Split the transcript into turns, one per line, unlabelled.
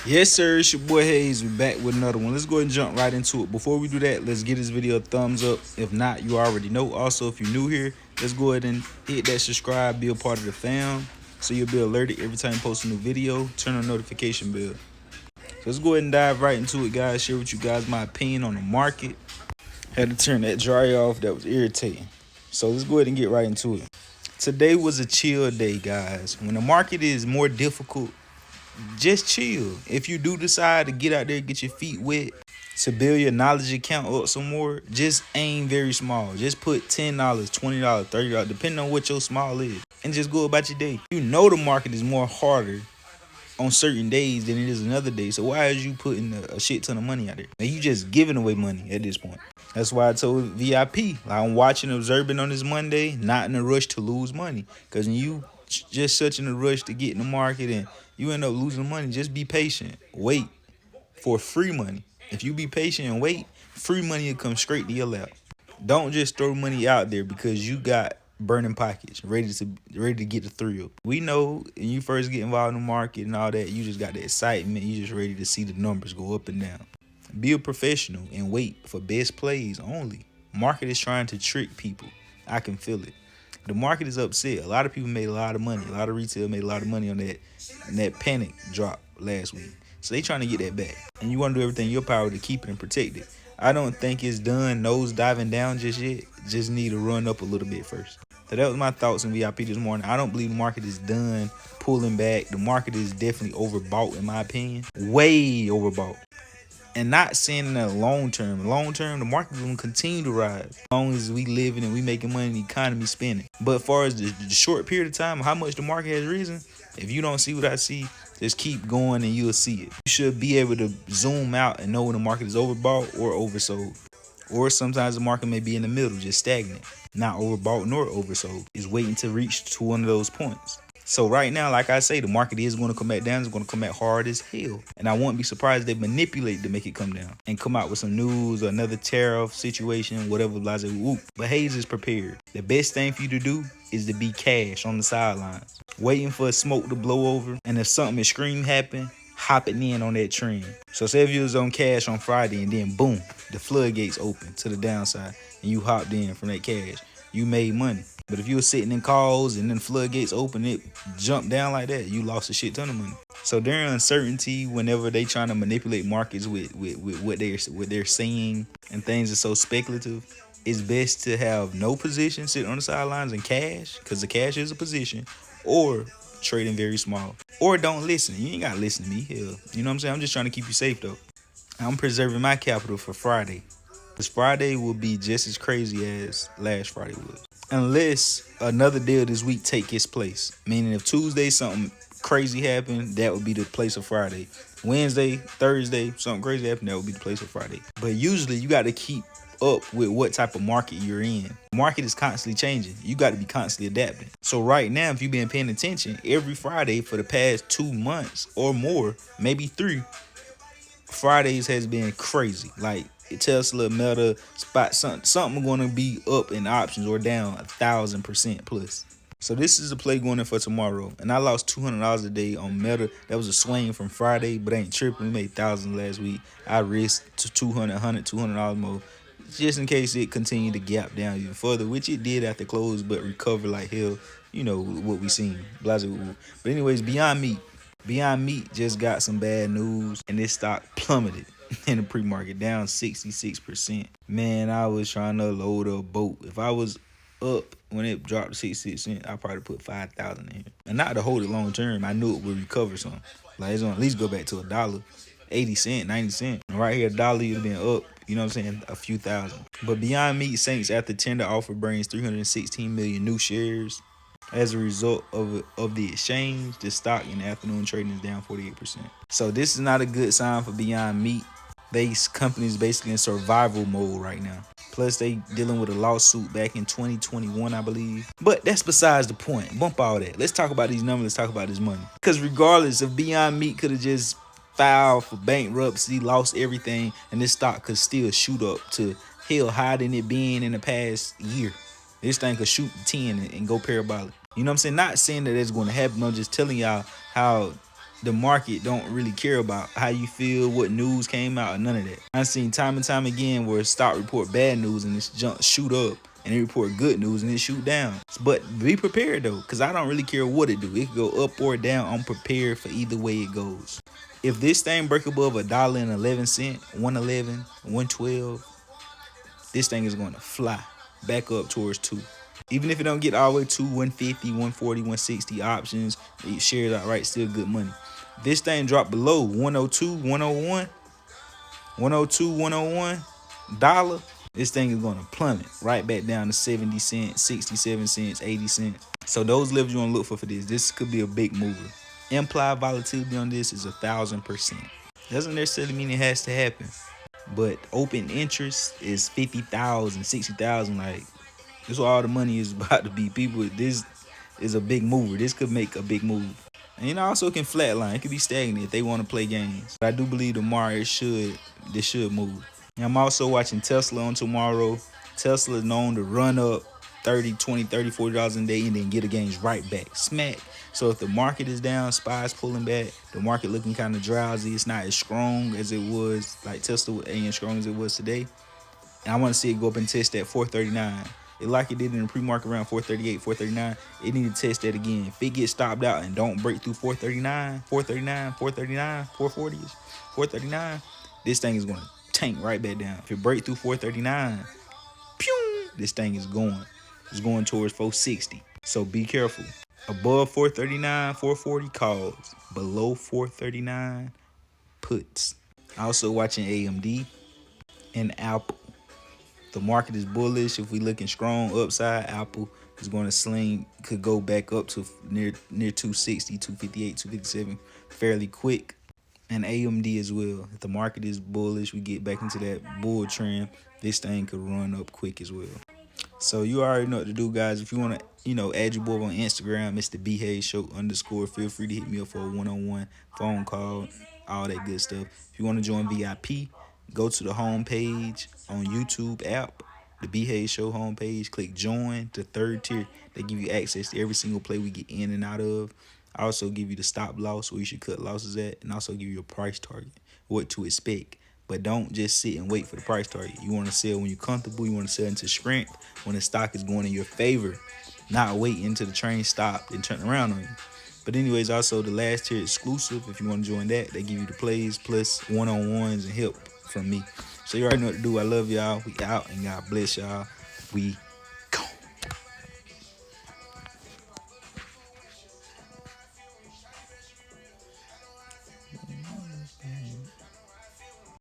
Yes, sir. It's your boy Hayes. We're back with another one. Let's go ahead and jump right into it. Before we do that, let's give this video a thumbs up. If not, you already know. Also, if you're new here, let's go ahead and hit that subscribe, be a part of the fam, so you'll be alerted every time you post a new video. Turn on notification bell. So let's go ahead and dive right into it, guys. Share with you guys my opinion on the market. Had to turn that dryer off. That was irritating. So let's go ahead and get right into it. Today was a chill day, guys. When the market is more difficult, just chill. If you do decide to get out there and get your feet wet to build your knowledge account up some more, just aim very small. Just put $10, $20, $30, depending on what your small is, and just go about your day. You know the market is more harder on certain days than it is another day. So why is you putting a shit ton of money out there? Now you just giving away money at this point. That's why I told VIP, I'm watching, observing on this Monday, not in a rush to lose money. Because when you just such in a rush to get in the market and you end up losing money, just be patient. Wait for free money. If you be patient and wait, free money will come straight to your lap. Don't just throw money out there because you got burning pockets, ready to get the thrill. We know when you first get involved in the market and all that, you just got the excitement. You just ready to see the numbers go up and down. Be a professional and wait for best plays only. Market is trying to trick people. I can feel it. The market is upset. A lot of people made a lot of money. A lot of retail made a lot of money on that panic drop last week. So they trying to get that back. And you want to do everything in your power to keep it and protect it. I don't think it's done nose diving down just yet. Just need to run up a little bit first. So that was my thoughts in VIP this morning. I don't believe the market is done pulling back. The market is definitely overbought in my opinion. Way overbought. And not saying in the long term. Long term, the market is going to continue to rise. As long as we living and we making money and the economy spinning. But as far as the short period of time, how much the market has risen, if you don't see what I see, just keep going and you'll see it. You should be able to zoom out and know when the market is overbought or oversold. Or sometimes the market may be in the middle, just stagnant. Not overbought nor oversold. It's waiting to reach to one of those points. So right now, like I say, the market is going to come back down. It's going to come back hard as hell. And I won't be surprised if they manipulate to make it come down and come out with some news or another tariff situation, whatever. But Hayes is prepared. The best thing for you to do is to be cash on the sidelines, waiting for a smoke to blow over. And if something extreme happen, hopping in on that trend. So say if you was on cash on Friday and then boom, the floodgates open to the downside and you hopped in from that cash, you made money. But if you were sitting in calls and then floodgates open, it jumped down like that, you lost a shit ton of money. So during uncertainty, whenever they trying to manipulate markets with what they're saying and things are so speculative, it's best to have no position, sit on the sidelines and cash, because the cash is a position, or trading very small. Or don't listen. You ain't gotta listen to me. Hell, you know what I'm saying? I'm just trying to keep you safe though. I'm preserving my capital for Friday. Because Friday will be just as crazy as last Friday was. Unless another deal this week take its place. Meaning if Tuesday something crazy happened, that would be the place of Friday. Wednesday, Thursday, something crazy happened, that would be the place of Friday. But usually you got to keep up with what type of market you're in. The market is constantly changing. You got to be constantly adapting. So right now, if you've been paying attention, every Friday for the past 2 months or more, maybe 3, Fridays has been crazy. Like Tesla, Meta, spot something going to be up in options or down 1,000% plus. So this is a play going in for tomorrow, and I lost $200 a day on Meta. That was a swing from Friday, but ain't tripping. We made thousands last week. I risked to $200 more, just in case it continued to gap down even further, which it did after close, but recovered like hell. You know what we seen. But anyways, Beyond Meat just got some bad news, and this stock plummeted in the pre-market, down 66%. Man, I was trying to load a boat. If I was up when it dropped to 66 cents, I probably put 5,000 in here. And not to hold it long term, I knew it would recover some. Like it's gonna at least go back to $1, 80 cents, 90 cents. And right here, $1 you'd have been up, you know what I'm saying, a few thousand. But Beyond Meat sinks after tender offer brings 316 million new shares. As a result of the exchange, the stock in the afternoon trading is down 48%. So this is not a good sign for Beyond Meat. These companies basically in survival mode right now. Plus, they dealing with a lawsuit back in 2021, I believe. But that's besides the point. Bump all that. Let's talk about these numbers. Let's talk about this money. Because regardless, if Beyond Meat could have just filed for bankruptcy, lost everything, and this stock could still shoot up to hell higher than it been in the past year. This thing could shoot 10 and go parabolic. You know what I'm saying? Not saying that it's going to happen. I'm just telling y'all how the market don't really care about how you feel, what news came out, or none of that. I've seen time and time again where stock report bad news and it's shoot up, and they report good news and it shoot down. But be prepared though, because I don't really care what it do. It could go up or down. I'm prepared for either way it goes. If this thing break above $1.11, 111, 112, this thing is going to fly back up towards 2. Even if it don't get all the way to 150, 140, 160 options, you share it outright, still good money. This thing dropped below 102, 101, 102, 101 dollar. This thing is going to plummet right back down to 70 cents, 67 cents, 80 cents. So those levels you want to look for this. This could be a big mover. Implied volatility on this is 1,000%. Doesn't necessarily mean it has to happen, but open interest is 50,000, 60,000. Like, this is what all the money is about to be. People, this is a big mover. This could make a big move. And it also can flatline. It could be stagnant if they want to play games. But I do believe tomorrow this should move. And I'm also watching Tesla on tomorrow. Tesla is known to run up 30, 20, 30, $40 a day and then get the gains right back. Smack. So if the market is down, SPY's pulling back, the market looking kind of drowsy, it's not as strong as it was, like Tesla ain't as strong as it was today. And I want to see it go up and test that 439. It like it did in the pre-market around 438, 439. It need to test that again. If it gets stopped out and don't break through 439, 439, 439, 440-ish, 439, this thing is going to tank right back down. If it break through 439, pew, this thing is going. It's going towards 460. So be careful. Above 439, 440 calls. Below 439 puts. Also watching AMD and Apple. The market is bullish. If we looking strong upside, Apple is going to sling, could go back up to near 260, 258, 257 fairly quick. And AMD as well. If the market is bullish, we get back into that bull trend, this thing could run up quick as well. So you already know what to do, guys. If you want to, add your boy on Instagram, it's the B Hayes Show _. Feel free to hit me up for a one-on-one phone call, all that good stuff. If you want to join VIP, go to the home page on YouTube app, the B Hayes Show homepage. Click join, the third tier. They give you access to every single play we get in and out of. I also give you the stop loss, where you should cut losses at, and also give you a price target, what to expect. But don't just sit and wait for the price target. You want to sell when you're comfortable. You want to sell into strength when the stock is going in your favor, not wait until the train stopped and turn around on you. But anyways, also the last tier exclusive. If you want to join that, they give you the plays plus one-on-ones and help from me. So you already know what to do. I love y'all. We out, and God bless y'all. We